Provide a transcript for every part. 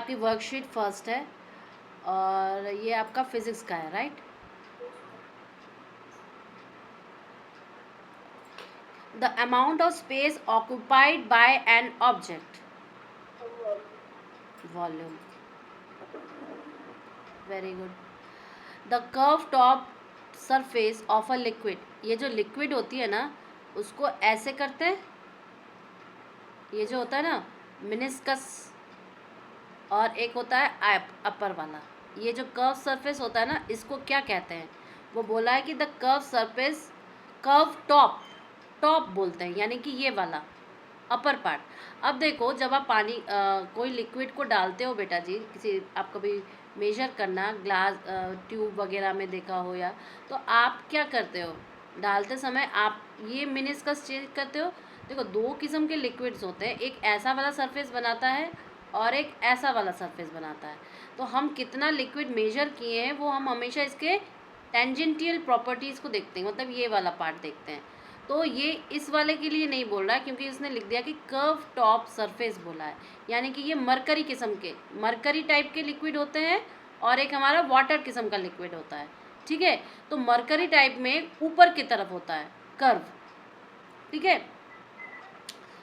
आपकी worksheet first है और ये आपका फिजिक्स का है, right? The amount of space occupied by an object, volume, very good. The curve top surface of a liquid, ये जो लिक्विड होती है ना उसको ऐसे करते हैं, ये जो होता है ना मिनिस्कस, और एक होता है अपर वाला, ये जो कर्व सरफेस होता है ना इसको क्या कहते हैं? वो बोला है कि the curve surface, curve top, top बोलते हैं, यानी कि ये वाला अपर पार्ट। अब देखो जब आप पानी कोई लिक्विड को डालते हो बेटा जी, किसी आप कभी मेजर करना ग्लास ट्यूब वगैरह में देखा हो, या तो आप क्या करते हो डालते समय, आप ये मिनिस्कस चेंज करते हो। देखो दो किस्म के लिक्विड्स होते हैं, एक ऐसा वाला सरफेस बनाता है और एक ऐसा वाला सरफेस बनाता है। तो हम कितना लिक्विड मेजर किए हैं वो हम हमेशा इसके टेंजेंटियल प्रॉपर्टीज़ को देखते हैं, मतलब ये वाला पार्ट देखते हैं। तो ये इस वाले के लिए नहीं बोल रहा है क्योंकि इसने लिख दिया कि कर्व टॉप सरफेस बोला है, यानी कि ये मरकरी किस्म के, मरकरी टाइप के लिक्विड होते हैं और एक हमारा वाटर किस्म का लिक्विड होता है, ठीक है? तो मरकरी टाइप में ऊपर की तरफ होता है कर्व, ठीक है?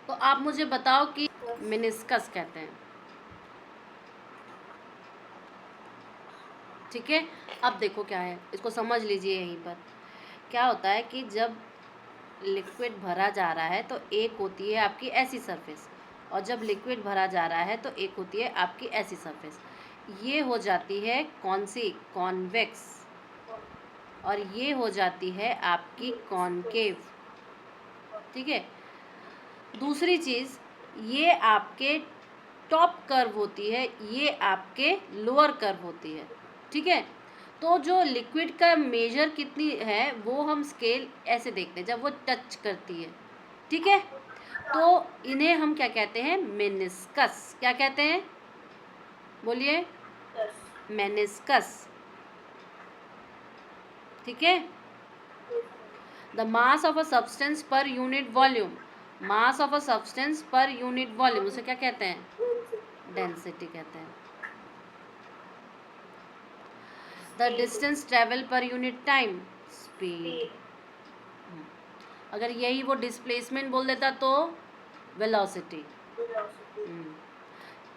तो आप मुझे बताओ कि मिनिस्कस कहते हैं, ठीक है? अब देखो क्या है, इसको समझ लीजिए। यहीं पर क्या होता है कि जब लिक्विड भरा जा रहा है तो एक होती है आपकी ऐसी सरफेस, और जब लिक्विड भरा जा रहा है तो एक होती है आपकी ऐसी सरफेस। ये हो जाती है कौन सी? कॉन्वेक्स, और ये हो जाती है आपकी कॉनकेव, ठीक है? दूसरी चीज़, ये आपके टॉप कर्व होती है, ये आपके लोअर कर्व होती है, ठीक है? तो जो लिक्विड का मेजर कितनी है वो हम स्केल ऐसे देखते हैं जब वो टच करती है, ठीक है? तो इन्हें हम क्या कहते हैं? मेनिस्कस। क्या कहते हैं? बोलिए। मेनिस्कस, ठीक है? The mass of a substance per unit volume, mass of a substance per unit volume, उसे क्या कहते हैं? डेंसिटी कहते हैं। The distance travel per unit time, speed. अगर यही वो डिस्प्लेसमेंट बोल देता तो वेलोसिटी।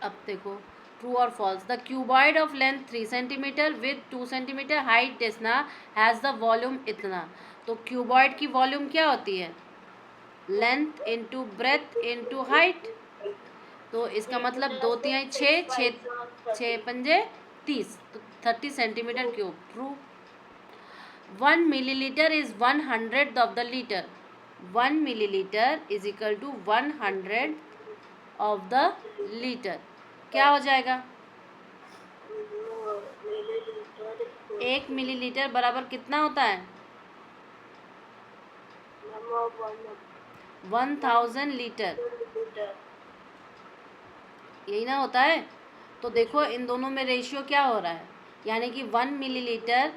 अब देखो ट्रू और false. The cuboid of length 3 centimetre with 2 centimetre height डेसना हैज़ द वॉल्यूम इतना। तो क्यूबॉइड की वॉल्यूम क्या होती है? Length into breadth into height. तो इसका मतलब 2 तिहाई 6, 6 पंजे 30, तो 30 centimetre cube. True. 1 millilitre is 1/100 of the litre. 1 millilitre is equal to 1/100 of the litre. क्या हो जाएगा? 1 मिलीलीटर बराबर कितना होता है? 1000 लीटर, यही ना होता है? तो देखो इन दोनों में रेशियो क्या हो रहा है, यानी कि 1 मिलीलीटर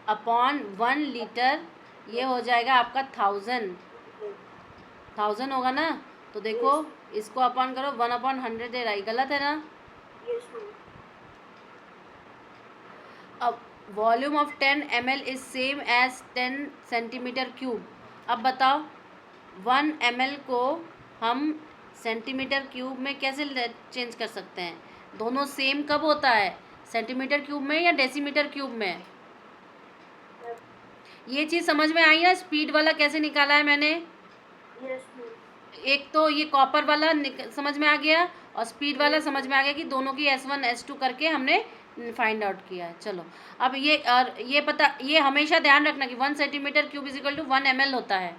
अपॉन 1 लीटर, ये हो जाएगा आपका 1000 होगा ना? तो देखो इसको अपॉन करो, 1/100 दे रहा है, गलत है ना? अब volume of 10 ml is same as 10 centimetre cube. अब बताओ 1 ml को हम सेंटीमीटर क्यूब में कैसे चेंज कर सकते हैं? दोनों सेम कब होता है, सेंटीमीटर क्यूब में या डेसीमीटर क्यूब में? ये चीज़ समझ में आई ना? स्पीड वाला कैसे निकाला है मैंने? एक तो ये कॉपर वाला समझ में आ गया, और स्पीड वाला समझ में आ गया कि दोनों की S1 S2 करके हमने फाइंड आउट किया है। चलो अब ये, और ये पता, ये हमेशा ध्यान रखना कि 1 centimetre cube is equal to 1 ml होता है।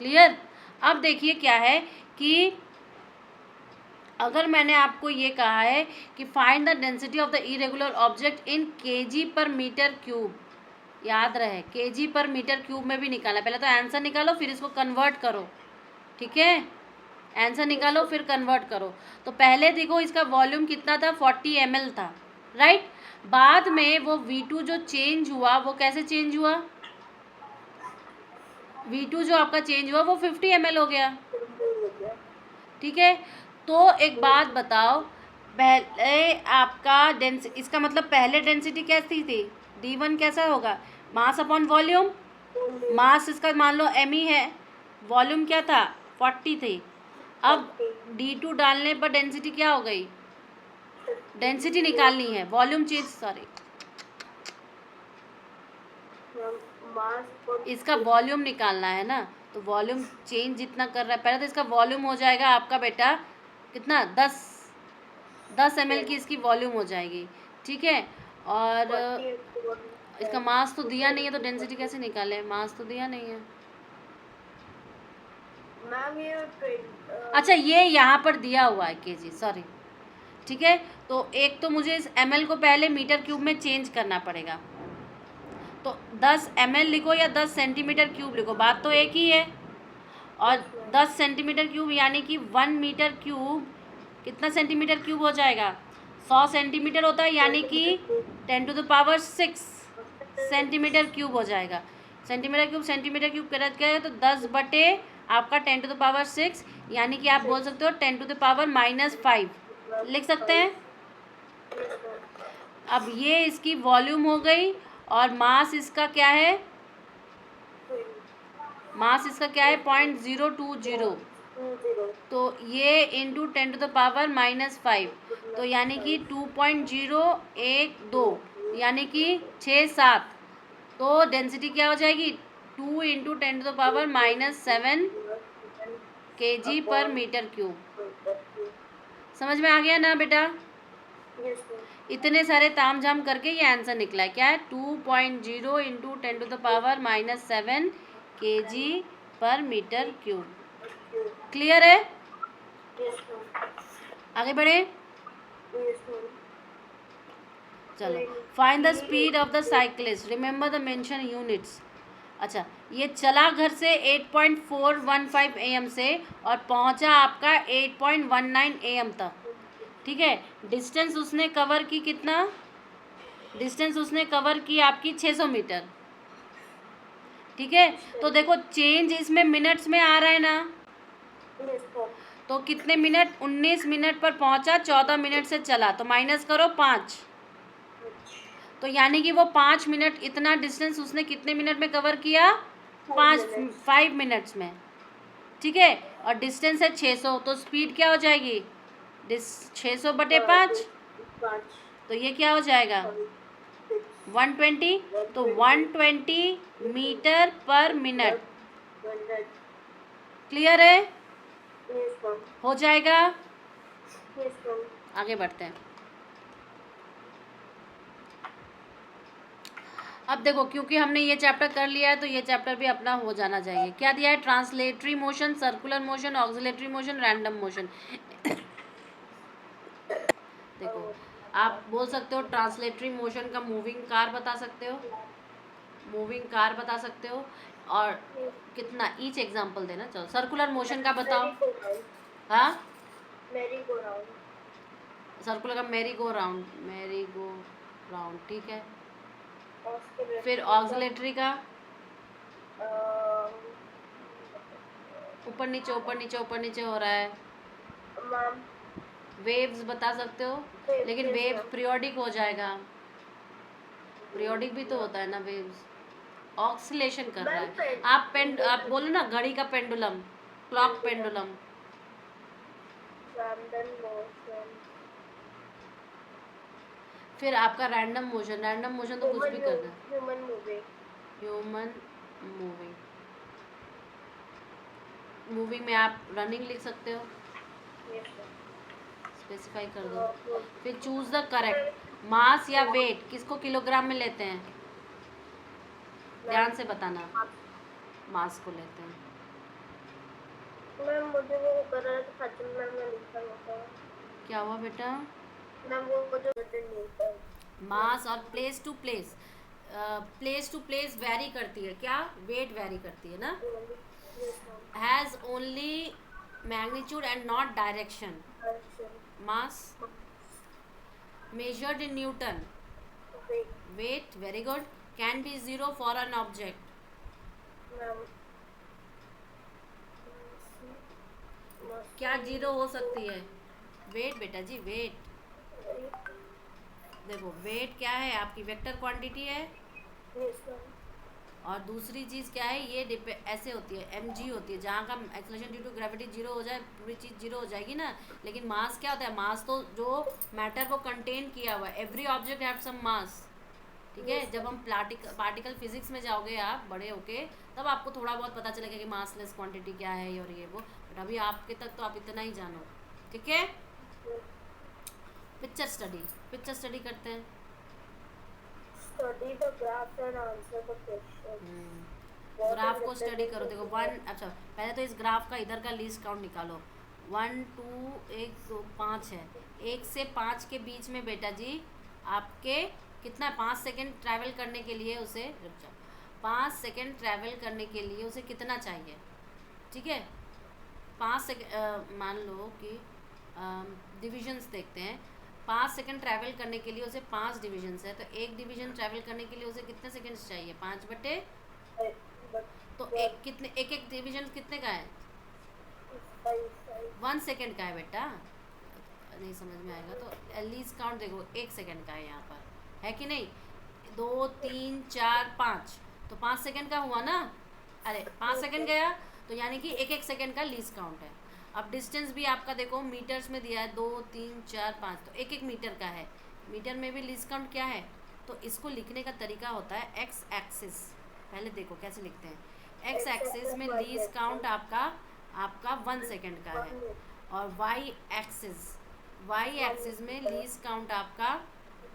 क्लियर? अब देखिए क्या है कि अगर मैंने आपको ये कहा है कि find the density of the irregular object in KG पर मीटर क्यूब, याद रहे केजी पर मीटर क्यूब में भी निकालना। पहले तो आंसर निकालो फिर इसको कन्वर्ट करो, ठीक है? आंसर निकालो फिर कन्वर्ट करो। तो पहले देखो इसका वॉल्यूम कितना था, 40 ml था, राइट? बाद में वो V2 जो चेंज हुआ वो कैसे चेंज हुआ? V2 जो आपका चेंज हुआ वो 50 ml हो गया, ठीक है? तो एक बात बताओ, पहले आपका इसका मतलब पहले डेंसिटी कैसी थी, d1 कैसा होगा, मास अपॉन वॉल्यूम। मास इसका मान लो m है, वॉल्यूम क्या था 40 थी। अब d2 डालने पर डेंसिटी क्या हो गई, डेंसिटी निकालनी है, वॉल्यूम चेंज, सॉरी इसका वॉल्यूम निकालना है ना, तो वॉल्यूम चेंज जितना कर रहा है, पहले तो इसका वॉल्यूम हो जाएगा आपका बेटा कितना, 10 ml की इसकी वॉल्यूम हो जाएगी, ठीक है। और इसका मास तो दिया नहीं है, तो डेंसिटी कैसे निकाले, मास तो दिया नहीं है मैम। ये अच्छा ये यहाँ पर दिया हुआ है केजी, सॉरी, ठीक है। तो एक तो मुझे इस ml को पहले मीटर क्यूब में चेंज करना पड़ेगा, तो 10 ml लिखो या 10 सेंटीमीटर क्यूब लिखो, बात तो एक ही है। और 10 सेंटीमीटर क्यूब यानी कि 1 मीटर क्यूब कितना सेंटीमीटर क्यूब हो जाएगा, 100 सेंटीमीटर होता है, यानी कि 10⁶ सेंटीमीटर क्यूब हो जाएगा। सेंटीमीटर क्यूब करत क्या है, तो 10 बटे आपका 10⁶, यानी कि आप बोल सकते हो 10⁻⁻5 लिख सकते हैं। अब ये इसकी वॉल्यूम हो गई, और मास इसका क्या है, मास इसका क्या है 0.020, तो ये इंटू 10⁻⁻5, तो यानी कि 2.012, यानी कि 6-7, तो डेंसिटी क्या हो जाएगी 2 इंटू 10⁻⁻7 kg पर मीटर क्यूब। समझ में आ गया ना बेटा, इतने सारे ताम झाम करके ये आंसर निकला है, क्या है 2.0 इंटू 10⁻⁻7 kg पर मीटर क्यूब। क्लियर है, आगे बढ़े, चलो। Find the speed of the cyclist, remember the mention units. अच्छा ये चला घर से 8.415 AM से और पहुंचा आपका 8.19 AM तक, ठीक है। डिस्टेंस उसने कवर की कितना, डिस्टेंस उसने कवर की आपकी 600 मीटर, ठीक है। तो देखो चेंज इसमें मिनट्स में आ रहा है ना, तो कितने मिनट, 19 मिनट पर पहुंचा, 14 मिनट से चला, तो माइनस करो 5, तो यानी कि वो 5 मिनट, इतना डिस्टेंस उसने कितने मिनट में कवर किया, 5 मिनट्स में, ठीक है। और डिस्टेंस है 600, तो स्पीड क्या हो जाएगी 600 बटे 5, तो ये क्या हो जाएगा 120, तो 120 मीटर पर मिनट। क्लियर है, हो जाएगा, आगे बढ़ते हैं। अब देखो क्योंकि हमने ये चैप्टर कर लिया है, तो ये चैप्टर भी अपना हो जाना चाहिए। क्या दिया है, translatory motion, circular motion, oscillatory motion, random motion. देखो आप बोल सकते हो ट्रांसलेटरी मोशन का मूविंग कार बता सकते हो, मूविंग कार बता सकते हो, और कितना ईच एग्जांपल देना। चलो सर्कुलर मोशन का बताओ, हाँ सर्कुलर का merry go round, merry go round, ठीक है। फिर ऑक्सिलेटरी का ऊपर नीचे ऊपर नीचे ऊपर नीचे हो रहा है। वेव्स बता सकते हो, लेकिन वेव पीरियोडिक हो जाएगा, पीरियोडिक भी तो होता है ना वेव्स। ऑक्सीलेशन कर रहा है, आप बोलो ना घड़ी का पेंडुलम, क्लॉक पेंडुलम। फिर आपका रैंडम मोशन, रैंडम मोशन तो कुछ भी करना है, ह्यूमन मूविंग, मूविंग में आप रनिंग लिख सकते हो, स्पेसिफाई कर दो। फिर चूज द करेक्ट, मास या वेट किसको किलोग्राम में लेते हैं, ध्यान से बताना, मास को लेते हैं। मैम मुझे वो कर रहा था फातिमा मैम ने लिखा होता है। क्या हुआ बेटा, मैम वो जो नहीं है मास और place to place, place to place vary करती है, क्या वेट वेरी करती है ना, has only magnitude and not direction, mass measured in Newton, weight very good, can be 0 for an object, क्या 0 हो सकती है, वेट बेटा जी वेट, देखो वेट क्या है आपकी, वेक्टर क्वांटिटी है। Yes ma'am. और दूसरी चीज़ क्या है, ये ऐसे होती है mg होती है, जहाँ का acceleration due to gravity zero हो जाए पूरी चीज़ जीरो हो जाएगी ना। लेकिन मास क्या होता है, मास तो जो मैटर वो कंटेन किया हुआ है, एवरी ऑब्जेक्ट हैव सम मास। ठीक है, जब हम पार्टिकल फिजिक्स में जाओगे आप बड़े होके, तब आपको थोड़ा बहुत पता चलेगा कि मासलेस क्वांटिटी क्या है और ये वो, बट अभी आपके तक तो आप इतना ही जानो। ठीक है, पिक्चर स्टडी करते हैं। Study the graph and answer the question. Graph को स्टडी करो। देखो वन, अच्छा पहले तो इस ग्राफ का इधर का लीस्ट काउंट निकालो। 1 2 1 2 5 है। 1 से 5 के बीच में बेटा जी आपके कितना, 5 सेकेंड ट्रैवल करने के लिए उसे, रुक जाओ, 5 सेकेंड ट्रैवल करने के लिए उसे कितना चाहिए। ठीक है, 5 सेकेंड मान लो कि डिविजन्स देखते हैं। 5 सेकेंड ट्रैवल करने के लिए उसे 5 डिविजन्स है, तो एक डिवीजन ट्रैवल करने के लिए उसे कितने सेकेंड्स चाहिए, 5/, तो एक एक डिवीजन कितने का है, 1 सेकेंड का है बेटा। नहीं समझ में आएगा तो लीस्ट काउंट देखो 1 सेकेंड का है यहाँ पर, है कि नहीं। 2 3 4 5, तो 5 सेकेंड का हुआ ना। अरे 5 सेकेंड गया, तो यानी कि एक एक सेकेंड का लीस्ट काउंट है। अब डिस्टेंस भी आपका देखो मीटर्स में दिया है, 2 3 4 5, तो एक एक मीटर का है। मीटर में भी लीस्ट काउंट क्या है, तो इसको लिखने का तरीका होता है एक्स एक्सिस। पहले देखो कैसे लिखते हैं, एक्स एक्सिस में लीस्ट काउंट आपका 1 सेकेंड का है, और वाई एक्सिस में लीस्ट काउंट आपका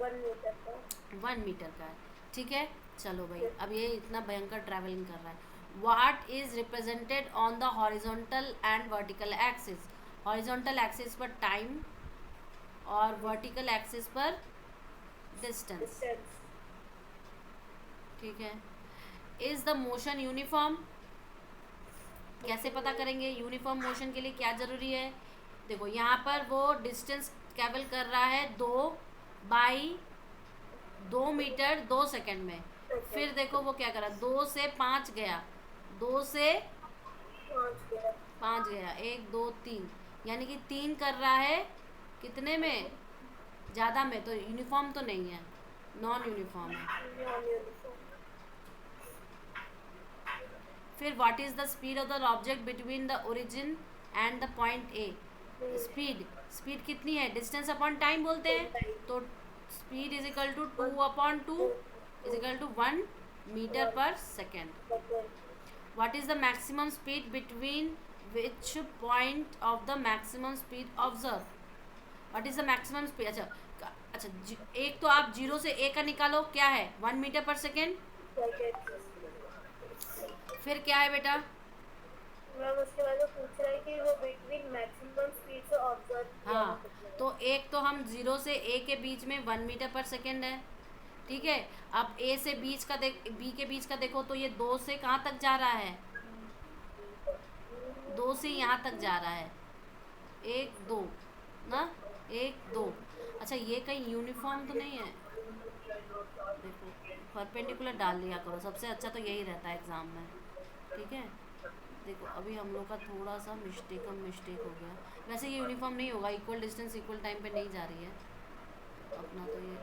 1 मीटर का है। ठीक है, चलो भाई, अब ये इतना भयंकर ट्रैवलिंग कर रहा है। What is represented on the horizontal and vertical axis. Horizontal axis पर टाइम और वर्टिकल एक्सिस पर डिस्टेंस। ठीक है, इज द मोशन यूनिफॉर्म। कैसे पता करेंगे यूनिफॉर्म मोशन के लिए क्या ज़रूरी है। देखो यहाँ पर वो डिस्टेंस ट्रैवल कर रहा है 2 मीटर 2 सेकंड में। फिर देखो वो क्या करा, 2 से 5 गया, 2 से 5 गया, 1 2 3, यानी कि 3 कर रहा है कितने में, ज़्यादा में, तो यूनिफॉर्म तो नहीं है, नॉन यूनिफॉर्म है। फिर what is the speed of the object between the origin and the point A. Speed कितनी है, डिस्टेंस अपॉन टाइम बोलते हैं, तो speed is equal to 2/2 is equal to 1 metre per second. What is the maximum speed between which point of the maximum speed observe. What is the maximum speed, अच्छा एक तो आप 0 से a का निकालो, क्या है 1 मीटर पर सेकेंड। फिर क्या है बेटा, मैम उसके बाद वो पूछ रहा है कि वो बिटवीन मैक्सिमम स्पीड से ऑब्जर्व। हाँ, तो एक तो हम 0 से a के बीच में 1 मीटर पर सेकेंड है। ठीक है, अब a से b के बीच का देखो, तो ये 2 से कहाँ तक जा रहा है, 2 से यहाँ तक जा रहा है, 1 2 ना, 1 2। अच्छा ये कहीं यूनिफॉर्म तो नहीं है, देखो परपेंडिकुलर डाल लिया करो, सबसे अच्छा तो यही रहता है एग्ज़ाम में। ठीक है, देखो अभी हम लोग का थोड़ा सा मिस्टेक हो गया। वैसे ये यूनिफॉर्म नहीं होगा, इक्वल डिस्टेंस इक्वल टाइम पे नहीं जा रही है अपना, तो ये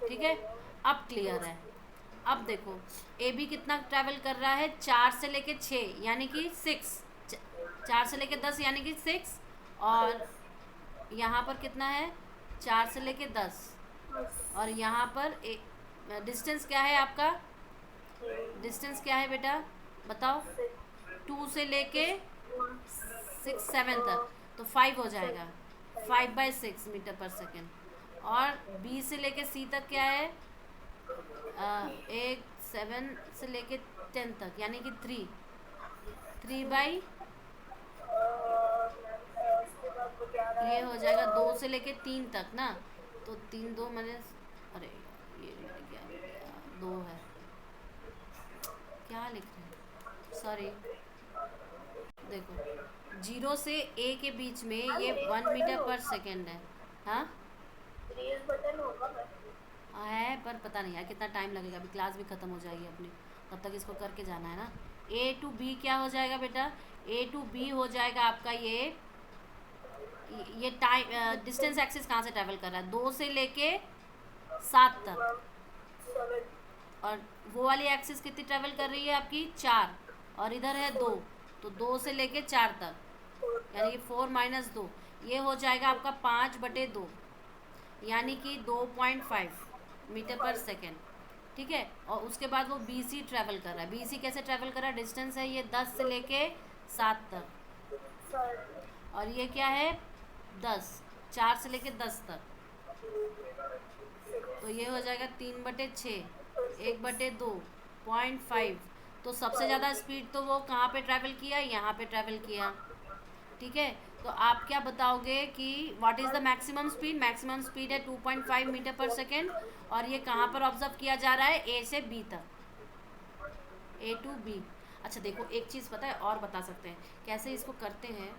ठीक है, अब क्लियर है। अब देखो ए बी कितना ट्रैवल कर रहा है, 4 से लेके 6 यानी कि 6, 4 से लेके 10 यानी कि 6, और यहाँ पर कितना है 4 से लेके 10, और यहाँ पर डिस्टेंस क्या है आपका, डिस्टेंस क्या है बेटा बताओ, 2 से लेके 6 7 तक, तो 5 हो जाएगा, 5/6 मीटर पर सेकेंड। और बी से लेके सी तक क्या है, 7 से लेके 10 तक यानी कि 3 ये हो जाएगा 2 से लेके 3 तक ना, तो 3 2 मैंने, अरे ये क्या 2 है, क्या लिख रहे हैं, सॉरी। देखो 0 से a के बीच में ये 1 मीटर पर सेकेंड है। हाँ है, पर पता नहीं यार कितना टाइम लगेगा, अभी क्लास भी ख़त्म हो जाएगी अपनी, तब तक इसको करके जाना है ना। A to B क्या हो जाएगा बेटा, A to B हो जाएगा आपका ये ये टाइम डिस्टेंस एक्सिस कहाँ से ट्रैवल कर रहा है, 2 से लेके 7 तक, मैम 7 और वो वाली एक्सिस कितनी ट्रैवल कर रही है आपकी, 4, और इधर है 2, 4 तो 2 से लेके 4 तक, यानी कि 4 - 2, ये हो जाएगा आपका 5/2, यानी कि 2.5 मीटर पर 5 सेकेंड। ठीक है, और उसके बाद वो बी सी ट्रैवल कर रहा है, बी सी कैसे ट्रैवल कर रहा है, डिस्टेंस है ये 10 से लेके 7 तक, 7 और ये क्या है 10, 4 से लेके 10 तक, तो ये हो जाएगा 3/6, 1/2, 0.5। तो सबसे ज़्यादा स्पीड तो वो कहाँ पे ट्रैवल किया, यहाँ पे ट्रैवल किया। ठीक है, तो आप क्या बताओगे कि what is the maximum speed, maximum speed है 2.5 मीटर पर सेकेंड, और ये कहाँ पर ऑब्जर्व किया जा रहा है, ए से बी तक, ए टू बी। अच्छा देखो, एक चीज़ पता है और बता सकते हैं कैसे इसको करते हैं,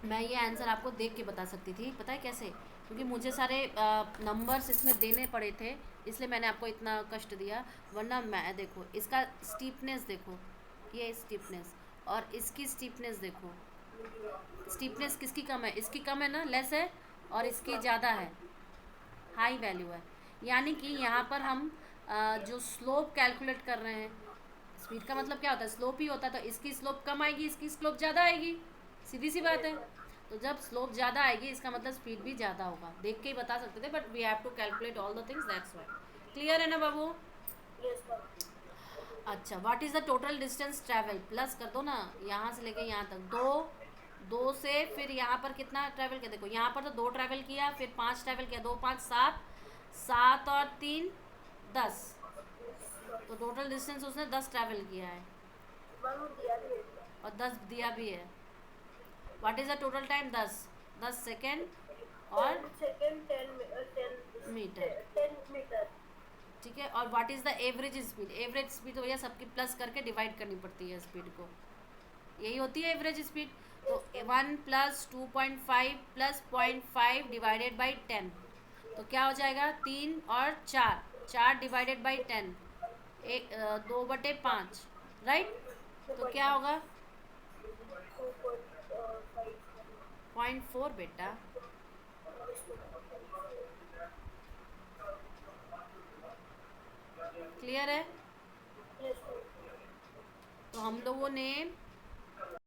मैं ये आंसर आपको देख के बता सकती थी, पता है कैसे, क्योंकि मुझे सारे नंबर्स इसमें देने पड़े थे, इसलिए मैंने आपको इतना कष्ट दिया, वरना मैं देखो इसका स्टीपनेस देखो, ये स्टीपनेस, और इसकी स्टीपनेस देखो, स्टीपनेस किसकी कम है, इसकी कम है ना, लेस है, और इसकी ज़्यादा है, हाई वैल्यू है, यानी कि यहाँ पर हम जो स्लोप कैलकुलेट कर रहे हैं, स्पीड का मतलब क्या होता है, स्लोप ही होता है, तो इसकी स्लोप कम आएगी, इसकी स्लोप ज़्यादा आएगी, सीधी सी बात है। तो जब स्लोप ज़्यादा आएगी इसका मतलब स्पीड भी ज़्यादा होगा, देख के ही बता सकते थे, but we have to calculate all the things, that's why. Clear है ना बाबू। यस मैम अच्छा, what is the total distance travel, plus कर दो ना, यहाँ से लेके यहाँ तक, 2 से फिर यहाँ पर कितना ट्रैवल किया, देखो यहाँ पर तो 2 ट्रैवल किया, फिर 5 ट्रैवल किया, 2 5 7, 7 और 3 10, तो टोटल डिस्टेंस उसने 10 ट्रैवल किया है, मैम वो दिया भी है और 10 दिया भी है। What is the total time, 10 second और 10 सेकंड मीटर। 10 मीटर ठीक है, और what is the average speed, average speed तो भैया सबकी प्लस करके डिवाइड करनी पड़ती है स्पीड को, यही होती है एवरेज स्पीड, तो 1 + 2.5 + 0.5 डिवाइडेड बाई 10, तो क्या हो जाएगा, 3 और 4, 4 डिवाइडेड बाई 10, 2/5, राइट, तो क्या होगा 2.5 0.4 बेटा। क्लियर है, यस तो हम लोगों ने